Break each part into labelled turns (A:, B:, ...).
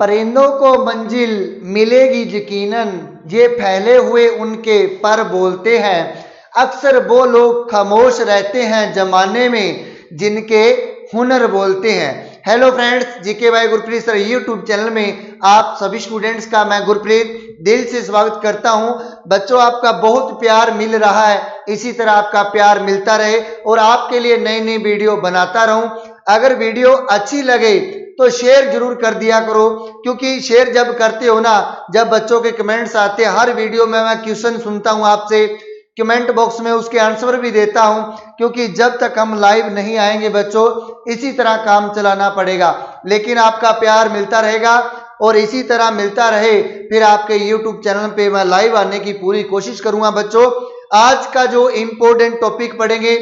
A: परिंदों को मंजिल मिलेगी यकीनन, ये फैले हुए उनके पर बोलते हैं। अक्सर वो लोग खामोश रहते हैं जमाने में, जिनके हुनर बोलते हैं। Hello friends, GK by Gurpreet sir YouTube channel में आप सभी स्टूडेंट्स का मैं गुरप्रीत दिल से स्वागत करता हूं। बच्चों, आपका बहुत प्यार मिल रहा है, इसी तरह आपका प्यार मिलता रहे और आपके लिए नई नई वीडियो बनाता रहूं। अगर वीडियो अच्छी लगे तो शेयर जरूर कर दिया करो, क्योंकि शेयर जब करते हो ना, जब बच्चों के कमेंट्स आते हैं, हर वीडियो में मैं क्वेश्चन सुनता हूं आपसे, कमेंट बॉक्स में उसके आंसर भी देता हूं, क्योंकि जब तक हम लाइव नहीं आएंगे बच्चों, इसी तरह काम चलाना पड़ेगा। लेकिन आपका प्यार मिलता रहेगा और इसी तरह मिलता रहे, फिर आपके यूट्यूब चैनल पे मैं लाइव आने की पूरी कोशिश करूंगा। बच्चों, आज का जो इंपॉर्टेंट टॉपिक पढ़ेंगे,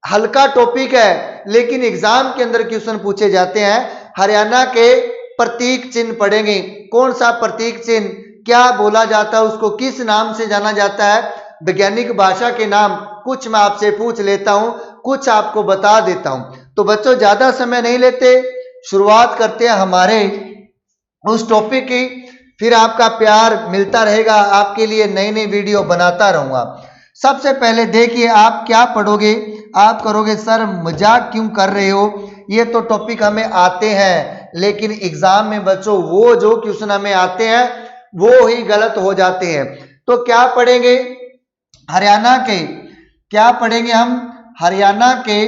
A: हल्का टॉपिक है लेकिन एग्जाम के अंदर क्वेश्चन पूछे जाते हैं। हरियाणा के प्रतीक चिन्ह पढ़ेंगे। कौन सा प्रतीक चिन्ह, क्या बोला जाता है, उसको किस नाम से जाना जाता है, वैज्ञानिक भाषा के नाम कुछ मैं आपसे पूछ लेता हूं, कुछ आपको बता देता हूं। तो बच्चों, ज्यादा समय नहीं लेते, शुरुआत करते हैं हमारे उस टॉपिक की। फिर आपका प्यार मिलता रहेगा, आपके लिए नई नई वीडियो बनाता रहूंगा। सबसे पहले देखिए, आप क्या पढ़ोगे। आप करोगे सर मजाक क्यों कर रहे हो, ये तो टॉपिक हमें आते हैं, लेकिन एग्जाम में बच्चों वो जो क्वेश्चन हमें आते हैं वो ही गलत हो जाते हैं। तो क्या पढ़ेंगे, हरियाणा के, क्या पढ़ेंगे हम, हरियाणा के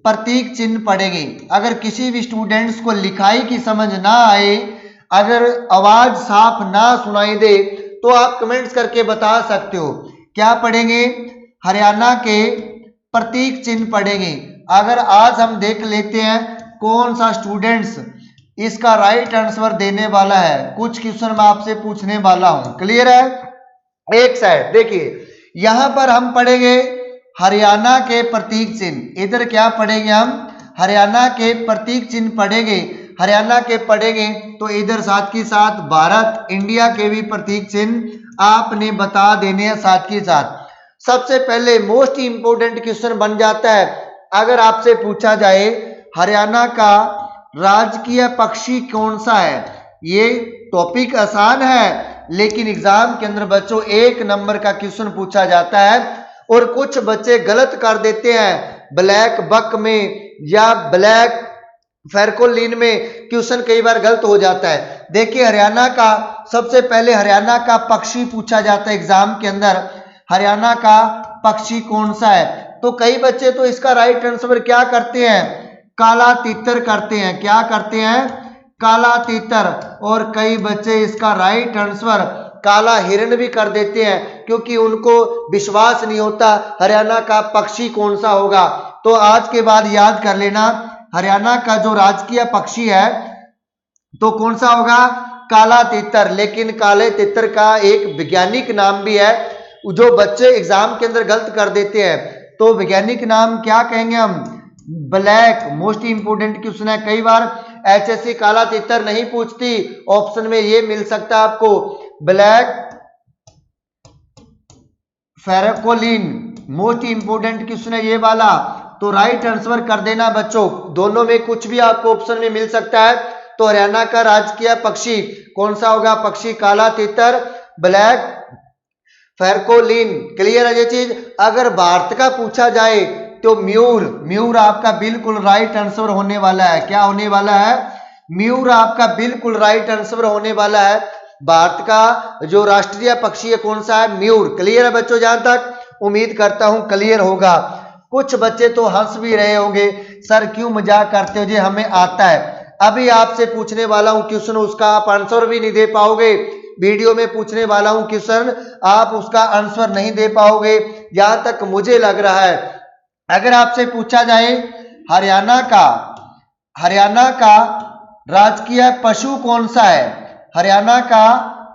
A: प्रतीक चिन्ह पढ़ेंगे। अगर किसी भी स्टूडेंट्स को लिखाई की समझ ना आए, अगर आवाज साफ ना सुनाई दे, तो आप कमेंट्स करके बता सकते हो। क्या पढ़ेंगे, हरियाणा के प्रतीक चिन्ह पढ़ेंगे। अगर आज हम देख लेते हैं कौन सा स्टूडेंट्स इसका राइट आंसर देने वाला है, कुछ क्वेश्चन मैं आपसे पूछने वाला हूं। क्लियर है। एक साइड देखिए, यहां पर हम पढ़ेंगे हरियाणा के प्रतीक चिन्ह। इधर क्या पढ़ेंगे हम, हरियाणा के प्रतीक चिन्ह पढ़ेंगे। हरियाणा के पढ़ेंगे तो इधर साथ के साथ भारत, इंडिया के भी प्रतीक चिन्ह आपने बता देने हैं साथ के साथ। सबसे पहले मोस्ट इंपोर्टेंट क्वेश्चन बन जाता है, अगर आपसे पूछा जाए हरियाणा का राजकीय पक्षी कौन सा है। ये टॉपिक आसान है, लेकिन एग्जाम के अंदर बच्चों एक नंबर का क्वेश्चन पूछा जाता है और कुछ बच्चे गलत कर देते हैं। ब्लैक बक में या ब्लैक फैरकोलिन में क्वेश्चन कई बार गलत हो जाता है। देखिए, हरियाणा का सबसे पहले हरियाणा का पक्षी पूछा जाता है एग्जाम के अंदर, हरियाणा का पक्षी कौन सा है। तो कई बच्चे तो इसका राइट आंसर क्या करते हैं, काला तीतर करते हैं। क्या करते हैं, काला तीतर। और कई बच्चे इसका राइट आंसर काला हिरण भी कर देते हैं, क्योंकि उनको विश्वास नहीं होता हरियाणा का पक्षी कौन सा होगा। तो आज के बाद याद कर लेना, हरियाणा का जो राजकीय पक्षी है तो कौन सा होगा, काला तीतर। लेकिन काले तीतर का एक वैज्ञानिक नाम भी है, जो बच्चे एग्जाम के अंदर गलत कर देते हैं। तो वैज्ञानिक नाम क्या कहेंगे हम, ब्लैक। मोस्ट इंपोर्टेंट क्वेश्चन है, कई बार एचएससी काला तीतर नहीं पूछती, ऑप्शन में ये मिल सकता है आपको, ब्लैक फैरकोलिन। मोस्ट इंपोर्टेंट क्वेश्चन है ये वाला, तो राइट आंसर कर देना बच्चों। दोनों में कुछ भी आपको ऑप्शन में मिल सकता है। तो हरियाणा का राजकीय पक्षी कौन सा होगा, पक्षी काला तीतर, ब्लैक फैरकोलिन। क्लियर है ये चीज। अगर भारत का पूछा जाए तो म्यूर, म्यूर आपका बिल्कुल राइट आंसर होने वाला है। क्या होने वाला है, म्यूर आपका बिल्कुल राइट आंसर होने वाला है। भारत का जो राष्ट्रीय पक्षी है कौन सा है, म्यूर। क्लियर है बच्चों, जहां तक उम्मीद करता हूं क्लियर होगा। कुछ बच्चे तो हंस भी रहे होंगे, सर क्यों मजाक करते हो जी, हमें आता है। अभी आपसे पूछने वाला हूं क्वेश्चन, उसका आप आंसर भी नहीं दे पाओगे। वीडियो में पूछने वाला हूं क्वेश्चन, आप उसका आंसर नहीं दे पाओगे, जहां तक मुझे लग रहा है। अगर आपसे पूछा जाए हरियाणा का राजकीय पशु कौन सा है, हरियाणा का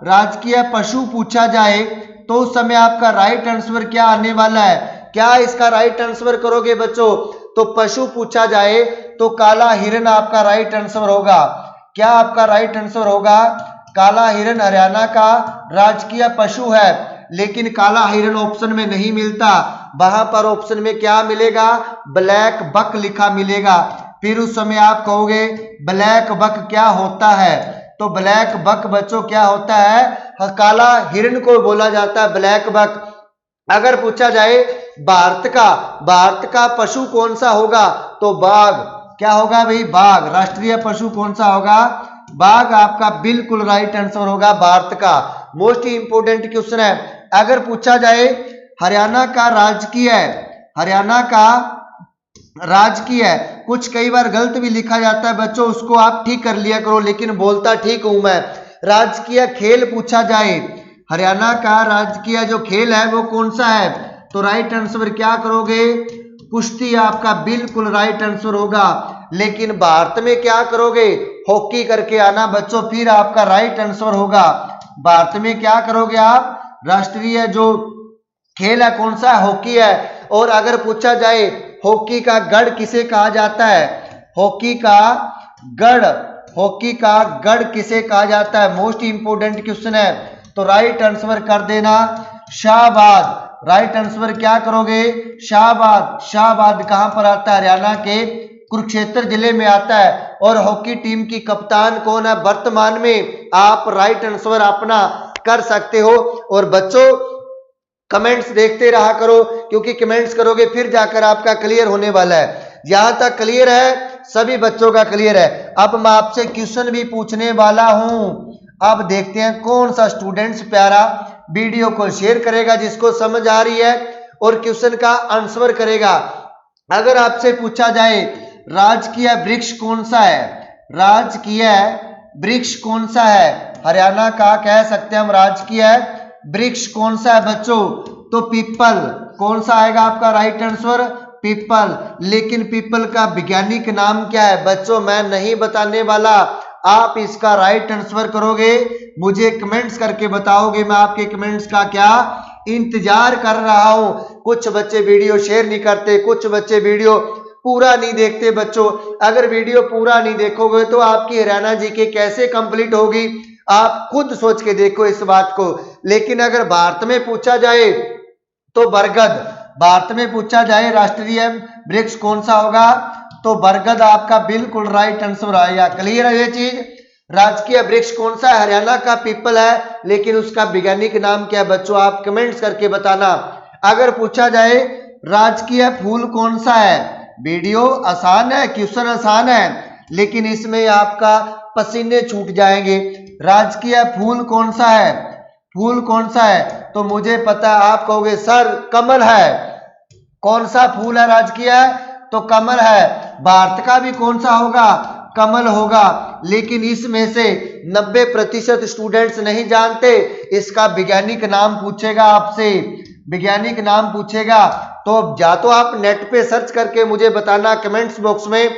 A: राजकीय पशु पूछा जाए, तो उस समय आपका राइट आंसर क्या आने वाला है। क्या इसका राइट आंसर करोगे बच्चों, तो पशु पूछा जाए तो काला हिरण आपका राइट आंसर होगा। क्या आपका राइट आंसर होगा, काला हिरण हरियाणा का राजकीय पशु है। लेकिन काला हिरण ऑप्शन में नहीं मिलता, वहां पर ऑप्शन में क्या मिलेगा, ब्लैक बक लिखा मिलेगा। फिर उस समय आप कहोगे ब्लैक बक क्या होता है, तो ब्लैक बक बच्चों क्या होता है? काला हिरण को बोला जाता है ब्लैक बक। अगर पूछा जाए भारत का पशु कौन सा होगा? तो बाघ। क्या होगा भाई? बाघ। राष्ट्रीय पशु कौन सा होगा? बाघ आपका बिल्कुल राइट आंसर होगा भारत का। मोस्ट इंपोर्टेंट क्वेश्चन है। अगर पूछा जाए हरियाणा का राजकीय है, कुछ कई बार गलत भी लिखा जाता है बच्चों, उसको आप ठीक कर लिया करो, लेकिन बोलता ठीक हूं मैं। राजकीय खेल पूछा जाए, हरियाणा का राजकीय जो खेल है वो कौन सा है? तो राइट आंसर क्या करोगे? कुश्ती आपका बिल्कुल राइट आंसर होगा। लेकिन भारत में क्या करोगे? हॉकी करके आना बच्चों, फिर आपका राइट आंसर होगा। भारत में क्या करोगे आप? राष्ट्रीय जो खेल है कौन सा? हॉकी है। और अगर पूछा जाए हॉकी का गढ़ किसे कहा जाता है? हॉकी का गढ़ किसे कहा जाता है? मोस्ट इंपोर्टेंट क्वेश्चन है। तो राइट आंसर कर देना शाहबाद। राइट आंसर क्या करोगे? शाहबाद। शाहबाद कहां पर आता है? हरियाणा के कुरुक्षेत्र जिले में आता है। और हॉकी टीम की कप्तान कौन है वर्तमान में? आप राइट आंसर अपना कर सकते हो। और बच्चों कमेंट्स देखते रहा करो, क्योंकि कमेंट्स करोगे फिर जाकर आपका क्लियर होने वाला है। जहां तक क्लियर है सभी बच्चों का क्लियर है। अब मैं आपसे क्वेश्चन भी पूछने वाला हूं। अब देखते हैं कौन सा स्टूडेंट्स प्यारा वीडियो को शेयर करेगा जिसको समझ आ रही है और क्वेश्चन का आंसर करेगा। अगर आपसे पूछा जाए राजकीय वृक्ष कौन सा है? राजकीय वृक्ष कौन सा है? हरियाणा का कह सकते हैं हम राजकीय वृक्ष कौन सा है बच्चों? तो पीपल। कौन सा आएगा आपका राइट आंसर? पीपल। लेकिन पीपल का वैज्ञानिक नाम क्या है बच्चों? मैं नहीं बताने वाला, आप इसका राइट आंसर करोगे, मुझे कमेंट्स करके बताओगे। मैं आपके कमेंट्स का क्या इंतजार कर रहा हूं। कुछ बच्चे वीडियो शेयर नहीं करते, कुछ बच्चे वीडियो पूरा नहीं देखते बच्चों। अगर वीडियो पूरा नहीं देखोगे तो आपकी हरियाणा जीके कैसे कंप्लीट होगी? आप खुद सोच के देखो इस बात को। लेकिन अगर भारत में पूछा जाए तो बरगद। भारत में पूछा जाए राष्ट्रीय वृक्ष कौन सा होगा? तो बरगद आपका बिल्कुल राइट आंसर आएगा। क्लियर है ये चीज? राजकीय वृक्ष कौन सा है? हरियाणा का पीपल है, लेकिन उसका वैज्ञानिक नाम क्या है बच्चों? आप कमेंट्स करके बताना। अगर पूछा जाए राजकीय फूल कौन सा है? वीडियो आसान है, क्वेश्चन आसान है, लेकिन इसमें आपका पसीने छूट जाएंगे। राजकीय फूल कौन सा है? फूल कौन सा है? तो मुझे पता है, आप कहोगे सर कमल है। कौन सा फूल है राजकीय? तो कमल है। भारत का भी कौन सा होगा? कमल होगा। लेकिन इसमें से 90% स्टूडेंट्स नहीं जानते। इसका वैज्ञानिक नाम पूछेगा आपसे, वैज्ञानिक नाम पूछेगा, तो या तो आप नेट पे सर्च करके मुझे बताना कमेंट्स बॉक्स में,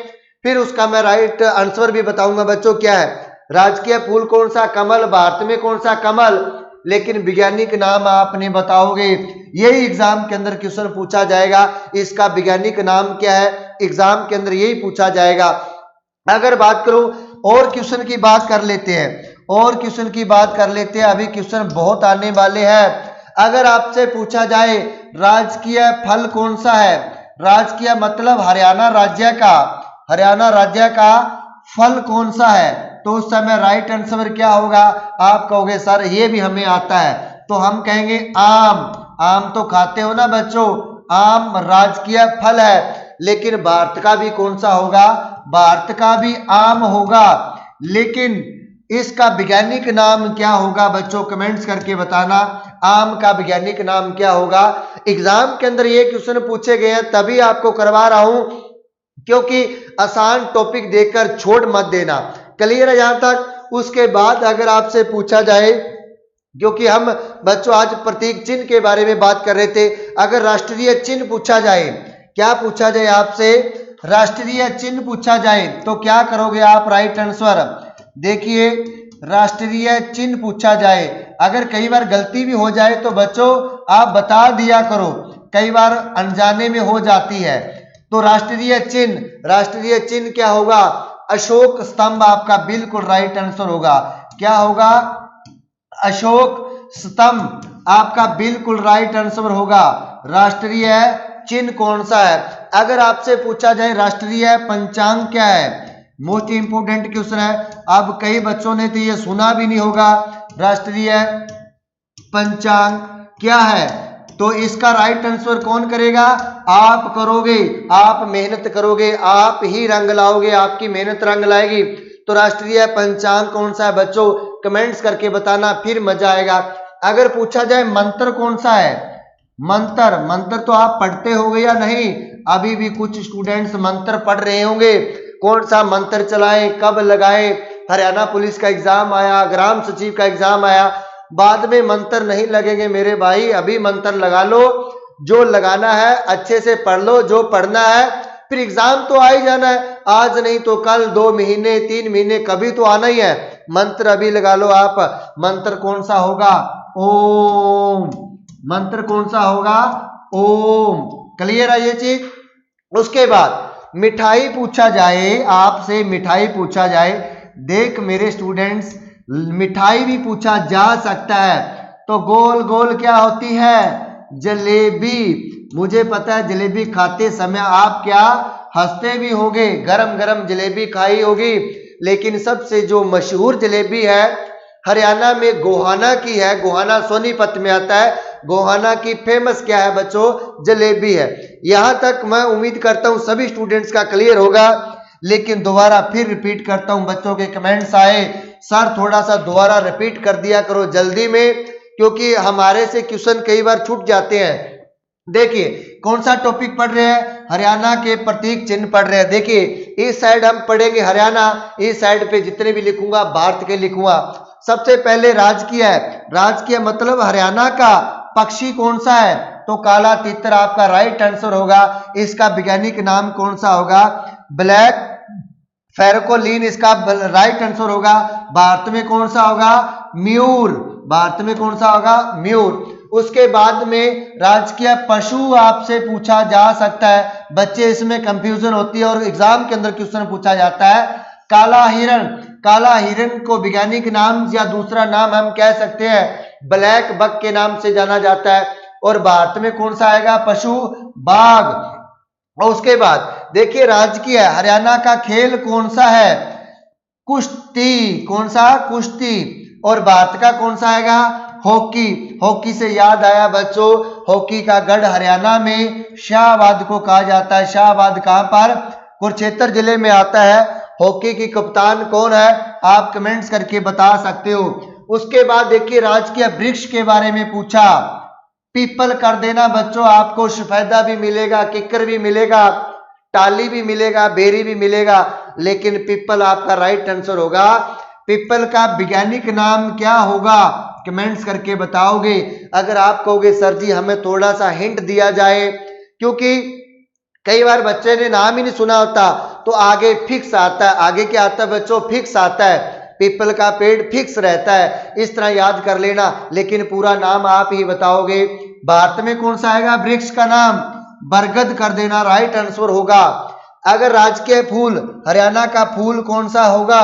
A: फिर उसका मैं राइट आंसर भी बताऊंगा बच्चों क्या है। राजकीय फूल कौन सा? कमल। भारत में कौन सा? कमल। लेकिन वैज्ञानिक नाम आपने बताओगे। यही एग्जाम के अंदर क्वेश्चन पूछा जाएगा, इसका वैज्ञानिक नाम क्या है? एग्जाम के अंदर यही पूछा जाएगा। अगर बात करूं और क्वेश्चन की बात कर लेते हैं, और क्वेश्चन की बात कर लेते हैं। अभी क्वेश्चन बहुत आने वाले हैं। अगर आपसे पूछा जाए राजकीय फल कौन सा है? राजकीय मतलब हरियाणा राज्य का फल कौन सा है? तो उस समय राइट आंसर क्या होगा? आप कहोगे सर ये भी हमें आता है, तो हम कहेंगे आम। आम तो खाते हो ना बच्चों, आम राजकीय फल है। लेकिन भारत का भी कौन सा होगा? भारत का भी आम होगा। लेकिन इसका वैज्ञानिक नाम क्या होगा बच्चों? कमेंट्स करके बताना। आम का वैज्ञानिक नाम क्या होगा? एग्जाम के अंदर ये क्वेश्चन पूछे गए हैं, तभी आपको करवा रहा हूं, क्योंकि आसान टॉपिक देखकर छोड़ मत देना। क्लियर है यहां तक? उसके बाद अगर आपसे पूछा जाए, क्योंकि हम बच्चों आज प्रतीक चिन्ह के बारे में बात कर रहे थे, अगर राष्ट्रीय चिन्ह पूछा जाए, क्या पूछा जाए आपसे? राष्ट्रीय चिन्ह पूछा जाए तो क्या करोगे आप? राइट आंसर देखिए, राष्ट्रीय चिन्ह पूछा जाए, अगर कई बार गलती भी हो जाए तो बच्चों आप बता दिया करो, कई बार अनजाने में हो जाती है। तो राष्ट्रीय चिन्ह क्या होगा? अशोक स्तंभ आपका बिल्कुल राइट आंसर होगा। क्या होगा? अशोक स्तंभ आपका बिल्कुल राइट आंसर होगा। राष्ट्रीय चिन्ह कौन सा है? अगर आपसे पूछा जाए राष्ट्रीय पंचांग क्या है? मोस्ट इंपोर्टेंट क्वेश्चन है। अब कई बच्चों ने तो ये सुना भी नहीं होगा। राष्ट्रीय पंचांग क्या है, तो इसका राइट आंसर कौन करेगा? आप करोगे, आप मेहनत करोगे, आप ही रंग लाओगे, आपकी मेहनत रंग लाएगी। तो राष्ट्रीय पंचांग कौन सा है बच्चों, कमेंट्स करके बताना, फिर मजा आएगा। अगर पूछा जाए मंत्र कौन सा है, मंत्र तो आप पढ़ते होंगे या नहीं? अभी भी कुछ स्टूडेंट्स मंत्र पढ़ रहे होंगे। कौन सा मंत्र चलाएं, कब लगाएं? हरियाणा पुलिस का एग्जाम आया, ग्राम सचिव का एग्जाम आया, बाद में मंत्र नहीं लगेंगे मेरे भाई, अभी मंत्र लगा लो। जो लगाना है अच्छे से पढ़ लो, जो पढ़ना है, फिर एग्जाम तो आ ही जाना है, आज नहीं तो कल, 2 महीने 3 महीने, कभी तो आना ही है। मंत्र अभी लगा लो आप। मंत्र कौन सा होगा? ओम। मंत्र कौन सा होगा? ओम। क्लियर है ये चीज? उसके बाद मिठाई पूछा जाए आपसे, मिठाई पूछा जाए, देख मेरे स्टूडेंट्स, मिठाई भी पूछा जा सकता है। तो गोल गोल क्या होती है? जलेबी। मुझे पता है जलेबी खाते समय आप क्या हंसते भी होगे, गरम गरम जलेबी खाई होगी, लेकिन सबसे जो मशहूर जलेबी है हरियाणा में गोहाना की है। गोहाना सोनीपत में आता है। गोहाना की फेमस क्या है बच्चों? जलेबी है। यहां तक मैं उम्मीद करता हूं सभी स्टूडेंट्स का क्लियर होगा, लेकिन दोबारा फिर रिपीट करता हूं। बच्चों के कमेंट्स आए, सर थोड़ा सा दोबारा रिपीट कर दिया करो जल्दी में, क्योंकि हमारे से क्वेश्चन कई बार छूट जाते हैं। देखिए कौन सा टॉपिक पढ़ रहे हैं? हरियाणा के प्रतीक चिन्ह पढ़ रहे हैं। देखिए इस साइड हम पढ़ेंगे हरियाणा, इस साइड पे जितने भी लिखूंगा भारत के लिखूंगा। सबसे पहले राजकीय है। राजकीय मतलब हरियाणा का पक्षी कौन सा है? तो काला तितर आपका राइट आंसर होगा। इसका वैज्ञानिक नाम कौन सा होगा? ब्लैक फेरकोलिन इसका राइट आंसर होगा। भारत में कौन सा होगा? मयूर। भारत में कौन सा होगा? मयूर। उसके बाद में राजकीय पशु आपसे पूछा जा सकता है, बच्चे इसमें कंफ्यूजन होती है और एग्जाम के अंदर क्वेश्चन पूछा जाता है। काला हिरण। काला हिरण को वैज्ञानिक नाम या दूसरा नाम हम कह सकते हैं ब्लैक बक के नाम से जाना जाता है। और भारत में कौन सा आएगा पशु? बाघ। और उसके बाद देखिए राजकीय हरियाणा का खेल कौन सा है? कुश्ती। कौन सा? कुश्ती। और भारत का कौन सा आएगा? हॉकी। हॉकी से याद आया बच्चों, हॉकी का गढ़ हरियाणा में शाहबाद को कहा जाता है। शाहबाद कहां पर? कुरुक्षेत्र जिले में आता है। हॉकी की कप्तान कौन है? आप कमेंट्स करके बता सकते हो। उसके बाद देखिए राजकीय वृक्ष के बारे में पूछा, पीपल कर देना बच्चों, आपको सफेदा भी मिलेगा, किक्कर भी मिलेगा, टाली भी मिलेगा, बेरी भी मिलेगा, लेकिन पीपल आपका राइट आंसर होगा। पीपल का वैज्ञानिक नाम क्या होगा? कमेंट्स करके बताओगे। अगर आप कहोगे सर जी हमें थोड़ा सा हिंट दिया जाए, क्योंकि कई बार बच्चे ने नाम ही नहीं सुना होता, तो आगे फिक्स आता है। आगे क्या आता है बच्चों? फिक्स आता है। पीपल का पेड़ फिक्स रहता है, इस तरह याद कर लेना, लेकिन पूरा नाम आप ही बताओगे। भारत में कौन सा आएगा वृक्ष का नाम? बरगद कर देना, राइट आंसर होगा। अगर राजकीय फूल, हरियाणा का फूल कौन सा होगा?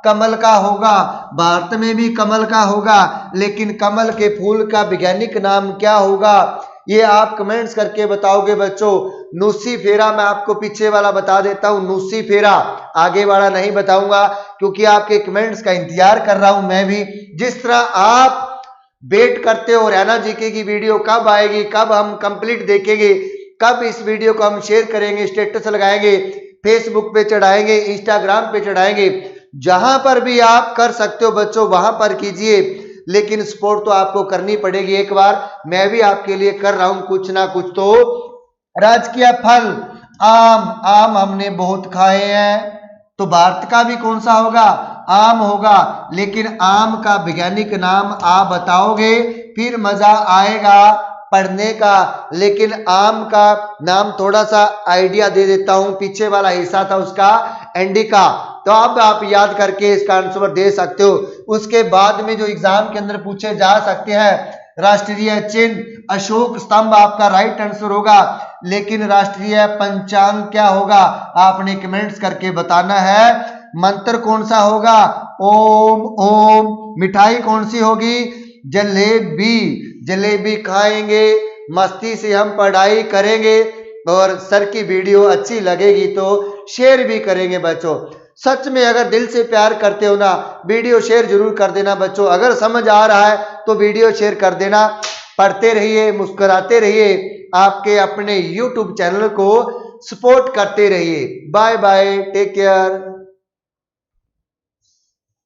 A: कमल का होगा। भारत में भी कमल का होगा, लेकिन कमल के फूल का वैज्ञानिक नाम क्या होगा? ये आप कमेंट्स करके बताओगे बच्चों। नुसी फेरा मैं आपको पीछे वाला बता देता हूं, नुसी फेरा, आगे वाला नहीं बताऊंगा, क्योंकि आपके कमेंट्स का इंतजार कर रहा हूं मैं भी। जिस तरह आप वेट करते हो हरियाणा जीके की वीडियो कब आएगी, कब हम कंप्लीट देखेंगे, कब इस वीडियो को हम शेयर करेंगे, स्टेटस लगाएंगे, फेसबुक पे चढ़ाएंगे, इंस्टाग्राम पे चढ़ाएंगे, जहां पर भी आप कर सकते हो बच्चों वहां पर कीजिए, लेकिन सपोर्ट तो आपको करनी पड़ेगी। एक बार मैं भी आपके लिए कर रहा हूं कुछ ना कुछ। तो राजकीय फल आम। आम हमने बहुत खाए हैं, तो भारत का भी कौन सा होगा? आम होगा, लेकिन आम का वैज्ञानिक नाम आप बताओगे फिर मजा आएगा पढ़ने का। लेकिन आम का नाम थोड़ा सा आइडिया दे देता हूं, पीछे वाला हिस्सा था उसका इंडिका, तो अब आप याद करके इसका आंसर दे सकते हो। उसके बाद में जो एग्जाम के अंदर पूछे जा सकते हैं, राष्ट्रीय चिन्ह अशोक स्तंभ आपका राइट आंसर होगा, लेकिन राष्ट्रीय पंचांग क्या होगा? आपने कमेंट्स करके बताना है। मंत्र कौन सा होगा? ओम ओम। मिठाई कौन सी होगी? जलेबी। जलेबी खाएंगे, मस्ती से हम पढ़ाई करेंगे, और सर की वीडियो अच्छी लगेगी तो शेयर भी करेंगे बच्चों। सच में अगर दिल से प्यार करते हो ना, वीडियो शेयर जरूर कर देना बच्चों। अगर समझ आ रहा है तो वीडियो शेयर कर देना। पढ़ते रहिए, मुस्कुराते रहिए, आपके अपने YouTube चैनल को सपोर्ट करते रहिए। Bye bye, take care.